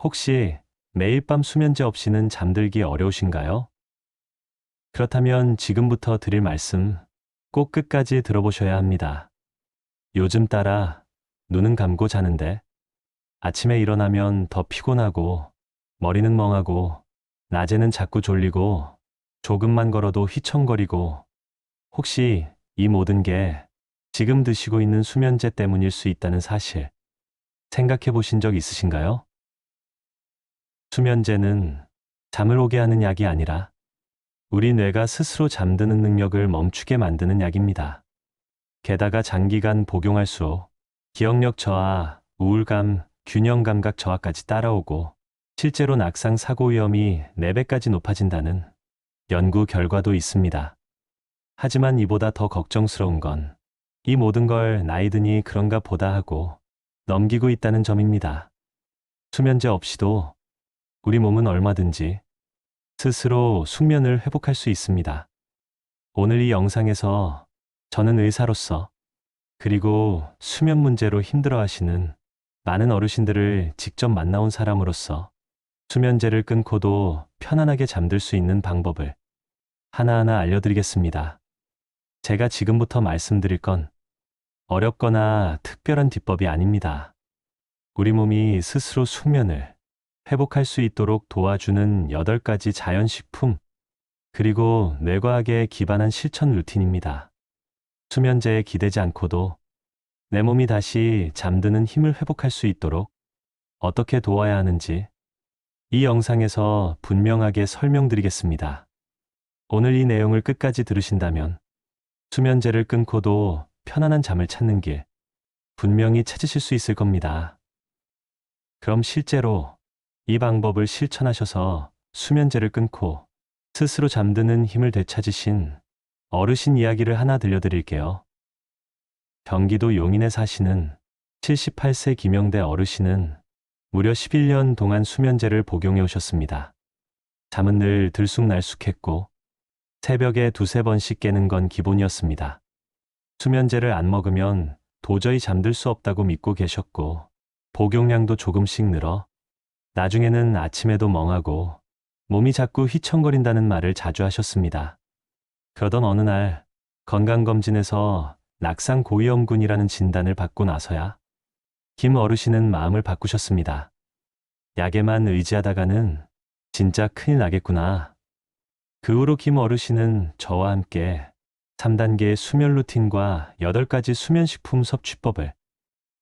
혹시 매일 밤 수면제 없이는 잠들기 어려우신가요? 그렇다면 지금부터 드릴 말씀 꼭 끝까지 들어보셔야 합니다. 요즘 따라 눈은 감고 자는데 아침에 일어나면 더 피곤하고 머리는 멍하고 낮에는 자꾸 졸리고 조금만 걸어도 휘청거리고 혹시 이 모든 게 지금 드시고 있는 수면제 때문일 수 있다는 사실 생각해 보신 적 있으신가요? 수면제는 잠을 오게 하는 약이 아니라 우리 뇌가 스스로 잠드는 능력을 멈추게 만드는 약입니다. 게다가 장기간 복용할수록 기억력 저하, 우울감, 균형 감각 저하까지 따라오고 실제로 낙상 사고 위험이 4배까지 높아진다는 연구 결과도 있습니다. 하지만 이보다 더 걱정스러운 건 이 모든 걸 나이 드니 그런가 보다 하고 넘기고 있다는 점입니다. 수면제 없이도 우리 몸은 얼마든지 스스로 숙면을 회복할 수 있습니다. 오늘 이 영상에서 저는 의사로서 그리고 수면 문제로 힘들어하시는 많은 어르신들을 직접 만나온 사람으로서 수면제를 끊고도 편안하게 잠들 수 있는 방법을 하나하나 알려드리겠습니다. 제가 지금부터 말씀드릴 건 어렵거나 특별한 기법이 아닙니다. 우리 몸이 스스로 숙면을 회복할 수 있도록 도와주는 8가지 자연식품, 그리고 뇌과학에 기반한 실천 루틴입니다. 수면제에 기대지 않고도 내 몸이 다시 잠드는 힘을 회복할 수 있도록 어떻게 도와야 하는지 이 영상에서 분명하게 설명드리겠습니다. 오늘 이 내용을 끝까지 들으신다면 수면제를 끊고도 편안한 잠을 찾는 길 분명히 찾으실 수 있을 겁니다. 그럼 실제로 이 방법을 실천하셔서 수면제를 끊고 스스로 잠드는 힘을 되찾으신 어르신 이야기를 하나 들려드릴게요. 경기도 용인에 사시는 78세 김영대 어르신은 무려 11년 동안 수면제를 복용해 오셨습니다. 잠은 늘 들쑥날쑥했고 새벽에 두세 번씩 깨는 건 기본이었습니다. 수면제를 안 먹으면 도저히 잠들 수 없다고 믿고 계셨고 복용량도 조금씩 늘어 나중에는 아침에도 멍하고 몸이 자꾸 휘청거린다는 말을 자주 하셨습니다. 그러던 어느 날 건강검진에서 낙상 고위험군이라는 진단을 받고 나서야 김 어르신은 마음을 바꾸셨습니다. 약에만 의지하다가는 진짜 큰일 나겠구나. 그 후로 김 어르신은 저와 함께 3단계의 수면 루틴과 8가지 수면식품 섭취법을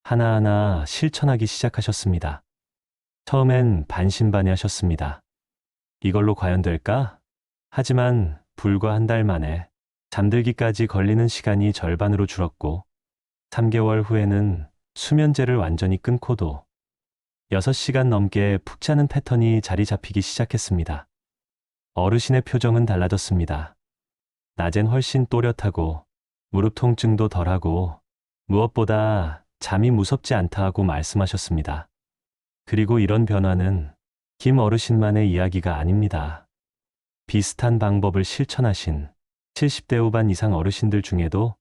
하나하나 실천하기 시작하셨습니다. 처음엔 반신반의하셨습니다. 이걸로 과연 될까? 하지만 불과 한 달 만에 잠들기까지 걸리는 시간이 절반으로 줄었고 3개월 후에는 수면제를 완전히 끊고도 6시간 넘게 푹 자는 패턴이 자리 잡히기 시작했습니다. 어르신의 표정은 달라졌습니다. 낮엔 훨씬 또렷하고 무릎 통증도 덜하고 무엇보다 잠이 무섭지 않다 하고 말씀하셨습니다. 그리고 이런 변화는 김 어르신만의 이야기가 아닙니다. 비슷한 방법을 실천하신 70대 후반 이상 어르신들 중에도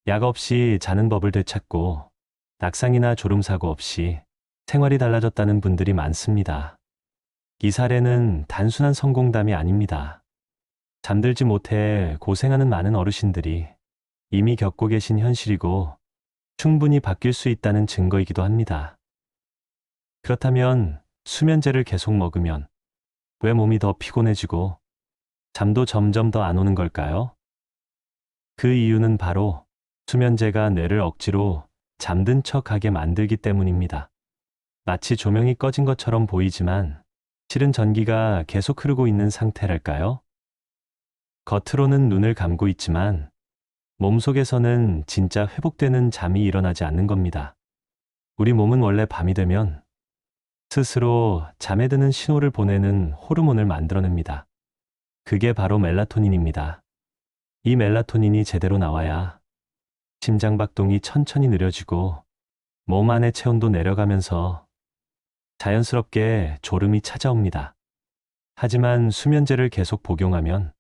약 없이 자는 법을 되찾고 낙상이나 졸음사고 없이 생활이 달라졌다는 분들이 많습니다. 이 사례는 단순한 성공담이 아닙니다. 잠들지 못해 고생하는 많은 어르신들이 이미 겪고 계신 현실이고 충분히 바뀔 수 있다는 증거이기도 합니다. 그렇다면 수면제를 계속 먹으면 왜 몸이 더 피곤해지고 잠도 점점 더 안 오는 걸까요? 그 이유는 바로 수면제가 뇌를 억지로 잠든 척하게 만들기 때문입니다. 마치 조명이 꺼진 것처럼 보이지만 실은 전기가 계속 흐르고 있는 상태랄까요? 겉으로는 눈을 감고 있지만 몸속에서는 진짜 회복되는 잠이 일어나지 않는 겁니다. 우리 몸은 원래 밤이 되면 스스로 잠에 드는 신호를 보내는 호르몬을 만들어냅니다. 그게 바로 멜라토닌입니다. 이 멜라토닌이 제대로 나와야 심장박동이 천천히 느려지고 몸 안의 체온도 내려가면서 자연스럽게 졸음이 찾아옵니다. 하지만 수면제를 계속 복용하면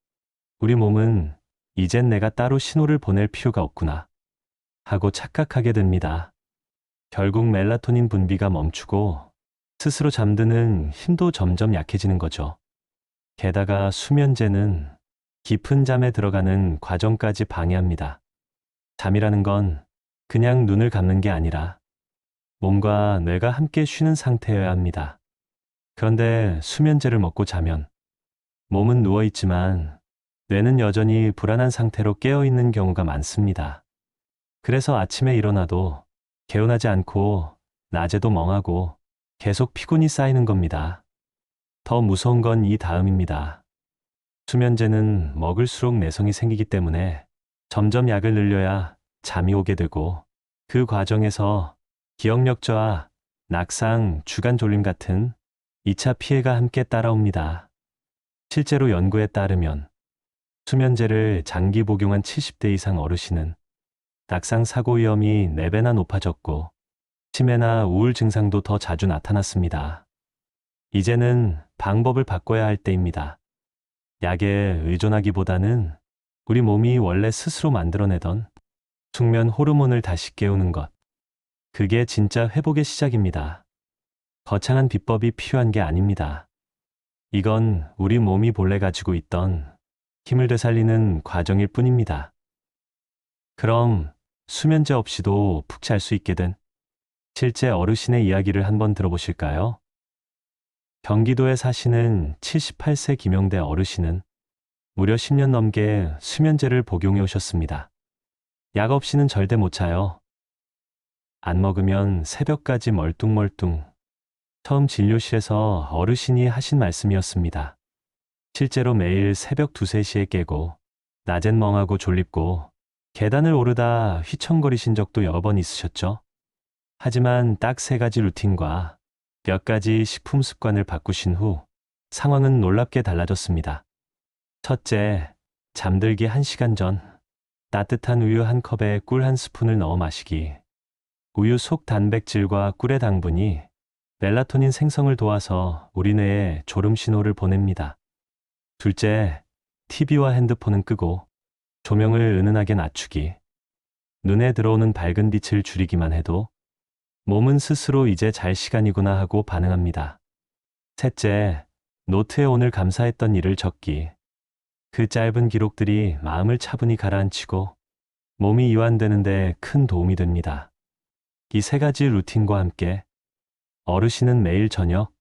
우리 몸은 이젠 내가 따로 신호를 보낼 필요가 없구나 하고 착각하게 됩니다. 결국 멜라토닌 분비가 멈추고 스스로 잠드는 힘도 점점 약해지는 거죠. 게다가 수면제는 깊은 잠에 들어가는 과정까지 방해합니다. 잠이라는 건 그냥 눈을 감는 게 아니라 몸과 뇌가 함께 쉬는 상태여야 합니다. 그런데 수면제를 먹고 자면 몸은 누워 있지만 뇌는 여전히 불안한 상태로 깨어 있는 경우가 많습니다. 그래서 아침에 일어나도 개운하지 않고 낮에도 멍하고 계속 피곤이 쌓이는 겁니다. 더 무서운 건 이 다음입니다. 수면제는 먹을수록 내성이 생기기 때문에 점점 약을 늘려야 잠이 오게 되고 그 과정에서 기억력 저하, 낙상, 주간 졸림 같은 2차 피해가 함께 따라옵니다. 실제로 연구에 따르면 수면제를 장기 복용한 70대 이상 어르신은 낙상 사고 위험이 4배나 높아졌고 치매나 우울 증상도 더 자주 나타났습니다. 이제는 방법을 바꿔야 할 때입니다. 약에 의존하기보다는 우리 몸이 원래 스스로 만들어내던 숙면 호르몬을 다시 깨우는 것. 그게 진짜 회복의 시작입니다. 거창한 비법이 필요한 게 아닙니다. 이건 우리 몸이 본래 가지고 있던 힘을 되살리는 과정일 뿐입니다. 그럼 수면제 없이도 푹 잘 수 있게 된 실제 어르신의 이야기를 한번 들어보실까요? 경기도에 사시는 78세 김영대 어르신은 무려 10년 넘게 수면제를 복용해 오셨습니다. 약 없이는 절대 못 자요. 안 먹으면 새벽까지 멀뚱멀뚱. 처음 진료실에서 어르신이 하신 말씀이었습니다. 실제로 매일 새벽 2, 3시에 깨고 낮엔 멍하고 졸립고 계단을 오르다 휘청거리신 적도 여러 번 있으셨죠? 하지만 딱 3가지 루틴과 몇 가지 식품 습관을 바꾸신 후 상황은 놀랍게 달라졌습니다. 첫째, 잠들기 1시간 전 따뜻한 우유 한 컵에 꿀 한 스푼을 넣어 마시기. 우유 속 단백질과 꿀의 당분이 멜라토닌 생성을 도와서 우리 뇌에 졸음 신호를 보냅니다. 둘째, TV와 핸드폰은 끄고 조명을 은은하게 낮추기. 눈에 들어오는 밝은 빛을 줄이기만 해도 몸은 스스로 이제 잘 시간이구나 하고 반응합니다. 셋째, 노트에 오늘 감사했던 일을 적기. 그 짧은 기록들이 마음을 차분히 가라앉히고 몸이 이완되는 데 큰 도움이 됩니다. 이 3가지 루틴과 함께 어르신은 매일 저녁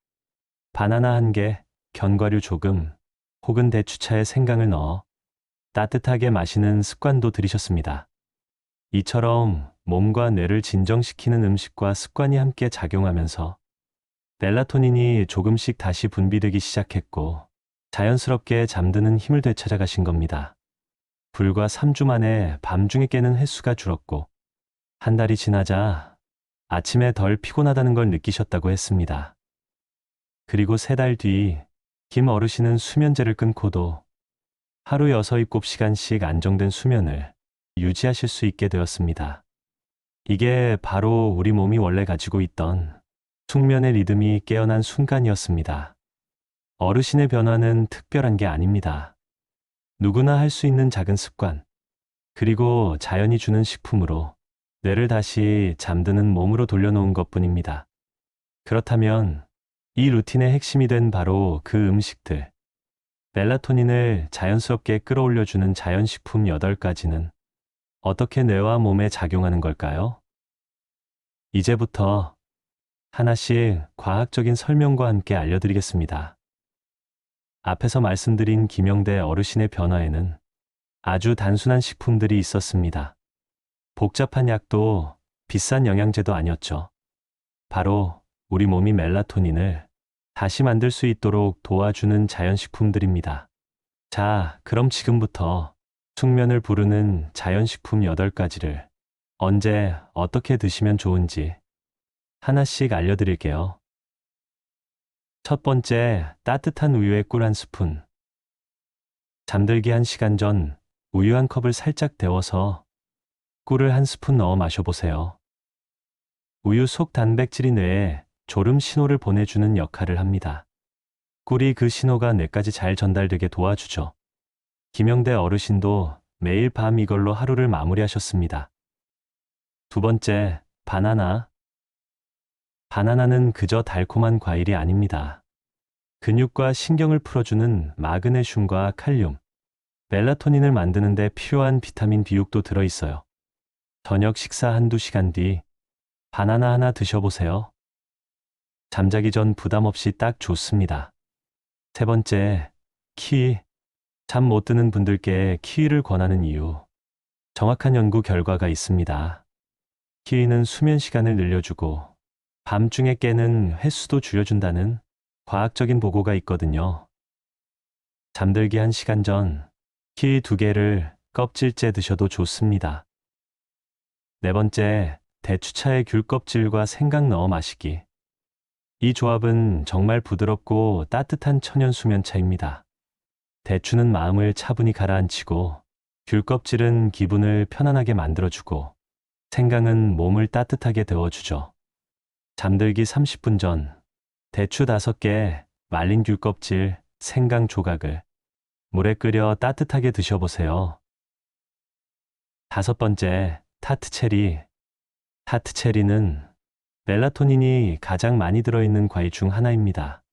바나나 1개, 견과류 조금, 혹은 대추차에 생강을 넣어 따뜻하게 마시는 습관도 들이셨습니다. 이처럼 몸과 뇌를 진정시키는 음식과 습관이 함께 작용하면서 멜라토닌이 조금씩 다시 분비되기 시작했고 자연스럽게 잠드는 힘을 되찾아가신 겁니다. 불과 3주 만에 밤중에 깨는 횟수가 줄었고 한 달이 지나자 아침에 덜 피곤하다는 걸 느끼셨다고 했습니다. 그리고 3달 뒤 김 어르신은 수면제를 끊고도 하루 6, 7시간씩 안정된 수면을 유지하실 수 있게 되었습니다. 이게 바로 우리 몸이 원래 가지고 있던 숙면의 리듬이 깨어난 순간이었습니다. 어르신의 변화는 특별한 게 아닙니다. 누구나 할 수 있는 작은 습관, 그리고 자연이 주는 식품으로 뇌를 다시 잠드는 몸으로 돌려놓은 것뿐입니다. 그렇다면 이 루틴의 핵심이 된 바로 그 음식들, 멜라토닌을 자연스럽게 끌어올려주는 자연식품 8가지는 어떻게 뇌와 몸에 작용하는 걸까요? 이제부터 하나씩 과학적인 설명과 함께 알려드리겠습니다. 앞에서 말씀드린 김영대 어르신의 변화에는 아주 단순한 식품들이 있었습니다. 복잡한 약도 비싼 영양제도 아니었죠. 바로 우리 몸이 멜라토닌을 다시 만들 수 있도록 도와주는 자연식품들입니다. 자, 그럼 지금부터 숙면을 부르는 자연식품 8가지를 언제 어떻게 드시면 좋은지 하나씩 알려드릴게요. 첫 번째, 따뜻한 우유에 꿀 한 스푼. 잠들기 1시간 전 우유 한 컵을 살짝 데워서 꿀을 한 스푼 넣어 마셔보세요. 우유 속 단백질이 뇌에 졸음 신호를 보내주는 역할을 합니다. 꿀이 그 신호가 뇌까지 잘 전달되게 도와주죠. 김영대 어르신도 매일 밤 이걸로 하루를 마무리하셨습니다. 두 번째, 바나나. 바나나는 그저 달콤한 과일이 아닙니다. 근육과 신경을 풀어주는 마그네슘과 칼륨, 멜라토닌을 만드는 데 필요한 비타민 B6도 들어있어요. 저녁 식사 한두 시간 뒤 바나나 하나 드셔보세요. 잠자기 전 부담 없이 딱 좋습니다. 세 번째, 키위. 잠 못 드는 분들께 키위를 권하는 이유. 정확한 연구 결과가 있습니다. 키위는 수면 시간을 늘려주고 밤중에 깨는 횟수도 줄여준다는 과학적인 보고가 있거든요. 잠들기 1시간 전 키위 2개를 껍질째 드셔도 좋습니다. 네 번째, 대추차에 귤 껍질과 생강 넣어 마시기. 이 조합은 정말 부드럽고 따뜻한 천연 수면차입니다. 대추는 마음을 차분히 가라앉히고 귤 껍질은 기분을 편안하게 만들어주고 생강은 몸을 따뜻하게 데워주죠. 잠들기 30분 전 대추 5개, 말린 귤 껍질, 생강 조각을 물에 끓여 따뜻하게 드셔보세요. 다섯 번째, 타트체리. 타트체리는 멜라토닌이 가장 많이 들어있는 과일 중 하나입니다.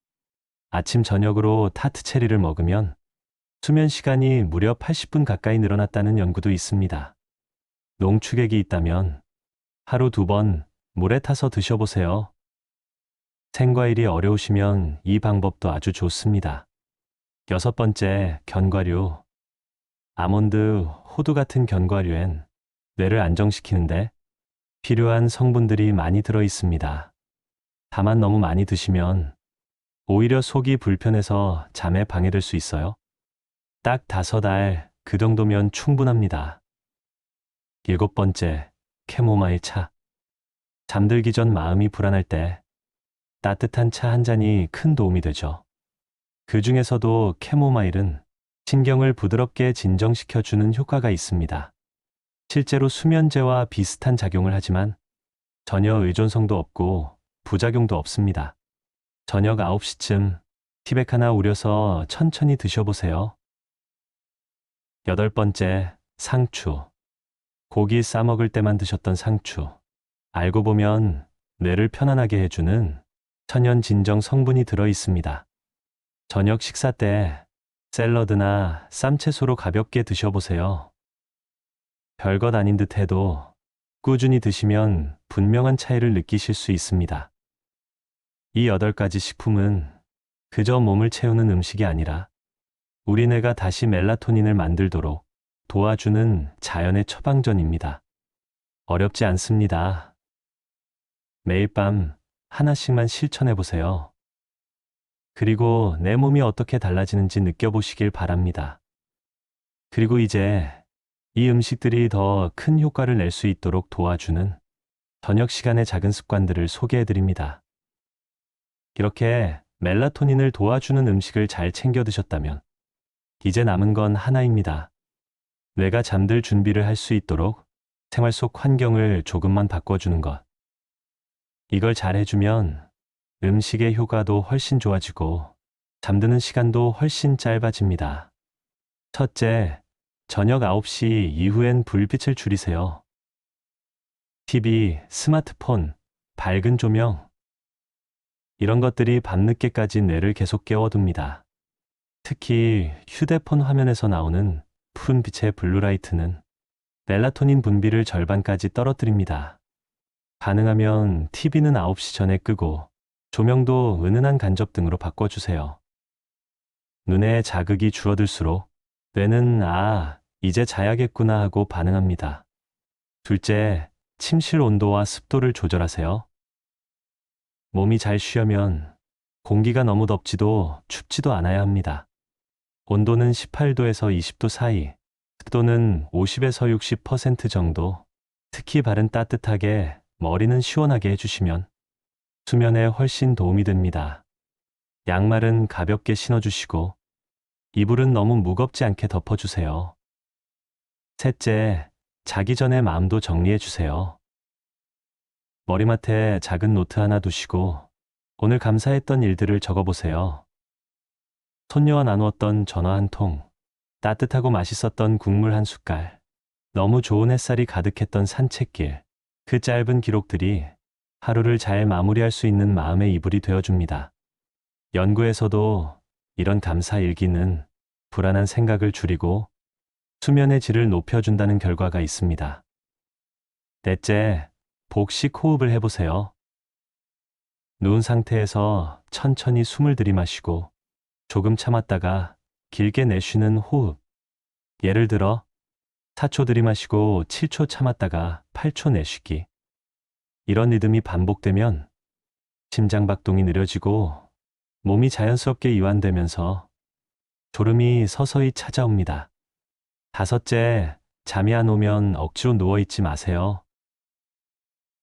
아침 저녁으로 타트체리를 먹으면 수면 시간이 무려 80분 가까이 늘어났다는 연구도 있습니다. 농축액이 있다면 하루 2번 물에 타서 드셔보세요. 생과일이 어려우시면 이 방법도 아주 좋습니다. 여섯 번째, 견과류. 아몬드, 호두 같은 견과류엔 뇌를 안정시키는데 필요한 성분들이 많이 들어 있습니다. 다만 너무 많이 드시면 오히려 속이 불편해서 잠에 방해될 수 있어요. 딱 5알, 그 정도면 충분합니다. 일곱 번째, 캐모마일 차. 잠들기 전 마음이 불안할 때 따뜻한 차 한 잔이 큰 도움이 되죠. 그 중에서도 캐모마일은 신경을 부드럽게 진정시켜주는 효과가 있습니다. 실제로 수면제와 비슷한 작용을 하지만 전혀 의존성도 없고 부작용도 없습니다. 저녁 9시쯤 티백 하나 우려서 천천히 드셔보세요. 여덟 번째, 상추. 고기 싸먹을 때만 드셨던 상추. 알고 보면 뇌를 편안하게 해주는 천연 진정 성분이 들어 있습니다. 저녁 식사 때 샐러드나 쌈채소로 가볍게 드셔보세요. 별것 아닌 듯 해도 꾸준히 드시면 분명한 차이를 느끼실 수 있습니다. 이 8가지 식품은 그저 몸을 채우는 음식이 아니라 우리 뇌가 다시 멜라토닌을 만들도록 도와주는 자연의 처방전입니다. 어렵지 않습니다. 매일 밤 하나씩만 실천해 보세요. 그리고 내 몸이 어떻게 달라지는지 느껴보시길 바랍니다. 그리고 이제 이 음식들이 더 큰 효과를 낼 수 있도록 도와주는 저녁 시간의 작은 습관들을 소개해 드립니다. 이렇게 멜라토닌을 도와주는 음식을 잘 챙겨 드셨다면 이제 남은 건 하나입니다. 뇌가 잠들 준비를 할 수 있도록 생활 속 환경을 조금만 바꿔주는 것. 이걸 잘 해주면 음식의 효과도 훨씬 좋아지고 잠드는 시간도 훨씬 짧아집니다. 첫째, 저녁 9시 이후엔 불빛을 줄이세요. TV, 스마트폰, 밝은 조명. 이런 것들이 밤늦게까지 뇌를 계속 깨워둡니다. 특히 휴대폰 화면에서 나오는 푸른 빛의 블루라이트는 멜라토닌 분비를 절반까지 떨어뜨립니다. 가능하면 TV는 9시 전에 끄고 조명도 은은한 간접 등으로 바꿔주세요. 눈의 자극이 줄어들수록 뇌는 이제 자야겠구나 하고 반응합니다. 둘째, 침실 온도와 습도를 조절하세요. 몸이 잘 쉬려면 공기가 너무 덥지도 춥지도 않아야 합니다. 온도는 18도에서 20도 사이, 습도는 50에서 60% 정도, 특히 발은 따뜻하게, 머리는 시원하게 해주시면 수면에 훨씬 도움이 됩니다. 양말은 가볍게 신어주시고 이불은 너무 무겁지 않게 덮어주세요. 셋째, 자기 전에 마음도 정리해주세요. 머리맡에 작은 노트 하나 두시고 오늘 감사했던 일들을 적어보세요. 손녀와 나누었던 전화 한 통, 따뜻하고 맛있었던 국물 한 숟갈, 너무 좋은 햇살이 가득했던 산책길, 그 짧은 기록들이 하루를 잘 마무리할 수 있는 마음의 이불이 되어줍니다. 연구에서도 이런 감사 일기는 불안한 생각을 줄이고 수면의 질을 높여준다는 결과가 있습니다. 넷째, 복식 호흡을 해보세요. 누운 상태에서 천천히 숨을 들이마시고 조금 참았다가 길게 내쉬는 호흡. 예를 들어 4초 들이마시고 7초 참았다가 8초 내쉬기. 이런 리듬이 반복되면 심장박동이 느려지고 몸이 자연스럽게 이완되면서 졸음이 서서히 찾아옵니다. 다섯째, 잠이 안 오면 억지로 누워있지 마세요.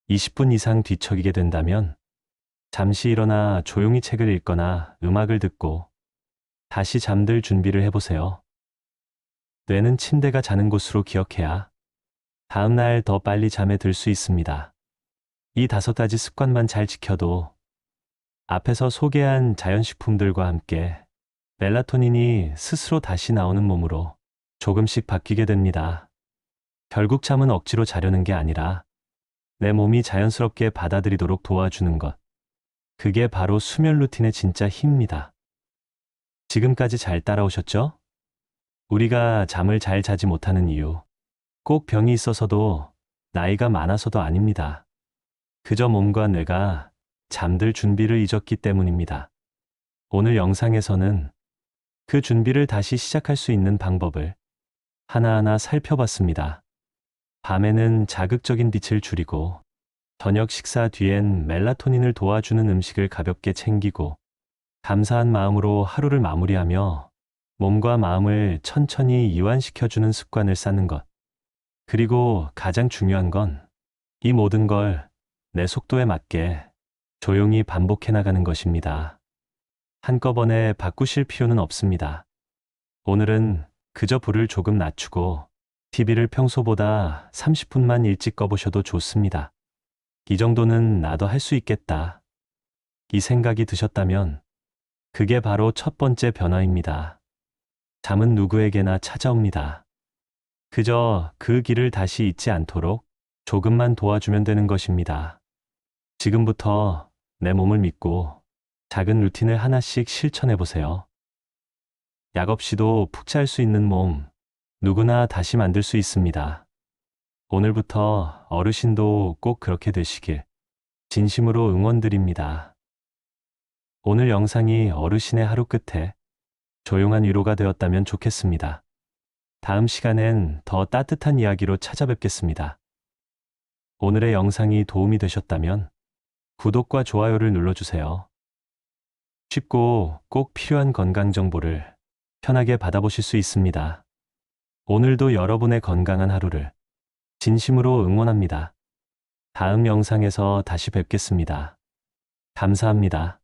20분 이상 뒤척이게 된다면 잠시 일어나 조용히 책을 읽거나 음악을 듣고 다시 잠들 준비를 해보세요. 뇌는 침대가 자는 곳으로 기억해야 다음날 더 빨리 잠에 들 수 있습니다. 이 5가지 습관만 잘 지켜도 앞에서 소개한 자연식품들과 함께 멜라토닌이 스스로 다시 나오는 몸으로 조금씩 바뀌게 됩니다. 결국 잠은 억지로 자려는 게 아니라 내 몸이 자연스럽게 받아들이도록 도와주는 것. 그게 바로 수면 루틴의 진짜 힘입니다. 지금까지 잘 따라오셨죠? 우리가 잠을 잘 자지 못하는 이유, 꼭 병이 있어서도 나이가 많아서도 아닙니다. 그저 몸과 뇌가 잠들 준비를 잊었기 때문입니다. 오늘 영상에서는 그 준비를 다시 시작할 수 있는 방법을 하나하나 살펴봤습니다. 밤에는 자극적인 빛을 줄이고 저녁 식사 뒤엔 멜라토닌을 도와주는 음식을 가볍게 챙기고 감사한 마음으로 하루를 마무리하며 몸과 마음을 천천히 이완시켜주는 습관을 쌓는 것. 그리고 가장 중요한 건 이 모든 걸 내 속도에 맞게 조용히 반복해 나가는 것입니다. 한꺼번에 바꾸실 필요는 없습니다. 오늘은 그저 불을 조금 낮추고 TV를 평소보다 30분만 일찍 꺼보셔도 좋습니다. 이 정도는 나도 할 수 있겠다. 이 생각이 드셨다면 그게 바로 첫 번째 변화입니다. 잠은 누구에게나 찾아옵니다. 그저 그 길을 다시 잊지 않도록 조금만 도와주면 되는 것입니다. 지금부터 내 몸을 믿고 작은 루틴을 하나씩 실천해 보세요. 약 없이도 푹 잘 수 있는 몸, 누구나 다시 만들 수 있습니다. 오늘부터 어르신도 꼭 그렇게 되시길 진심으로 응원드립니다. 오늘 영상이 어르신의 하루 끝에 조용한 위로가 되었다면 좋겠습니다. 다음 시간엔 더 따뜻한 이야기로 찾아뵙겠습니다. 오늘의 영상이 도움이 되셨다면 구독과 좋아요를 눌러주세요. 쉽고 꼭 필요한 건강 정보를 편하게 받아보실 수 있습니다. 오늘도 여러분의 건강한 하루를 진심으로 응원합니다. 다음 영상에서 다시 뵙겠습니다. 감사합니다.